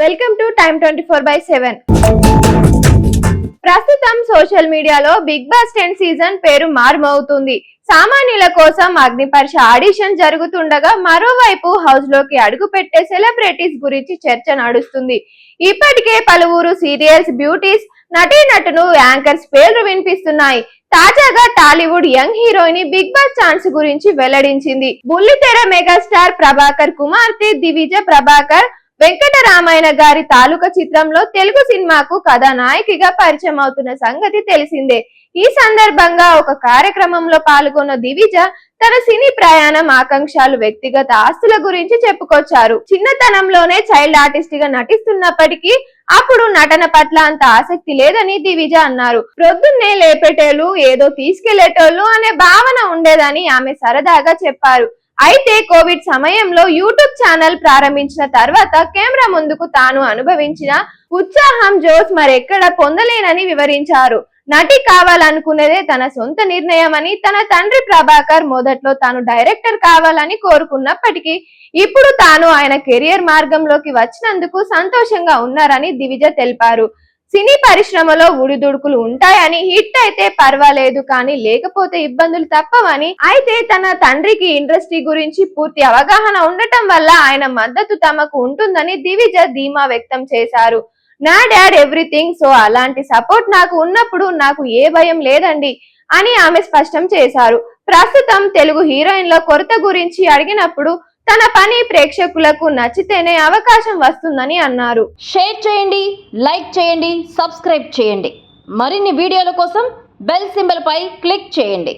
Welcome to time 24/7. ప్రస్తుతం social మీడియాలో big boss 10 season పేరు మారుమవుతుంది. సామాన్యుల కోసం అగ్ని పరీక్ష ఆడిషన్ జరుగుతుండగా మరోవైపు హౌస్ లోకి అడుగు పెట్టే సెలబ్రిటీస్ గురించి చర్చ నడుస్తుంది. ఇప్పటికే పలువురు సీరియల్స్ బ్యూటీస్, నటీనటులు, యాంకర్స్ పేర్లు వినిపిస్తున్నాయి. తాజాగా Tollywood young heroine big boss chance గురించి వెల్లడించింది. బుల్లితెర మెగాస్టార్ ప్రభాకర్ కుమార్తె దివిజ ప్రభాకర్ వెంకటరామాయణ గారి తాలూకా చిత్రంలో తెలుగు సినిమాకు కథానాయకిగా పరిచయం అవుతున్న సంగతి తెలిసిందే. ఈ సందర్భంగా ఒక కార్యక్రమంలో పాల్గొన్న దివిజ తన సినీ ప్రయాణం, ఆకాంక్షలు, వ్యక్తిగత ఆస్తుల గురించి చెప్పుకొచ్చారు. చిన్నతనంలోనే చైల్డ్ ఆర్టిస్ట్ గా నటిస్తున్నప్పటికీ అప్పుడు నటన పట్ల అంత ఆసక్తి లేదని దివిజ అన్నారు. ప్రొద్దున్నే లేపేటోళ్ళు, ఏదో తీసుకెళ్లేటోళ్ళు అనే భావన ఉండేదని ఆమె సరదాగా చెప్పారు. అయితే కోవిడ్ సమయంలో యూట్యూబ్ ఛానల్ ప్రారంభించిన తర్వాత కెమెరా ముందుకు తాను అనుభవించిన ఉత్సాహం, జోష్ మరెక్కడ పొందలేనని వివరించారు. నటి కావాలనుకునేదే తన సొంత నిర్ణయమని, తన తండ్రి ప్రభాకర్ మొదట్లో తాను డైరెక్టర్ కావాలని కోరుకున్నప్పటికీ ఇప్పుడు తాను ఆయన కెరియర్ మార్గంలోకి వచ్చినందుకు సంతోషంగా ఉన్నారని దివిజ తెలిపారు. సినీ పరిశ్రమలో ఉడిదుడుకులు ఉంటాయని, హిట్ అయితే పర్వాలేదు కానీ లేకపోతే ఇబ్బందులు తప్పవని, అయితే తన తండ్రికి ఇండస్ట్రీ గురించి పూర్తి అవగాహన ఉండటం వల్ల ఆయన మద్దతు తమకు ఉంటుందని దివిజ ధీమా వ్యక్తం చేశారు. నా డాడ్ ఎవ్రీథింగ్, సో అలాంటి సపోర్ట్ నాకు ఉన్నప్పుడు నాకు ఏ భయం లేదండి అని ఆమె స్పష్టం చేశారు. ప్రస్తుతం తెలుగు హీరోయిన్ల కొరత గురించి అడిగినప్పుడు తన పని ప్రేక్షకులకు నచ్చితేనే అవకాశం వస్తుందని అన్నారు. షేర్ చేయండి, లైక్ చేయండి, సబ్స్క్రైబ్ చేయండి. మరిన్ని వీడియోల కోసం బెల్ సింబల్ పై క్లిక్ చేయండి.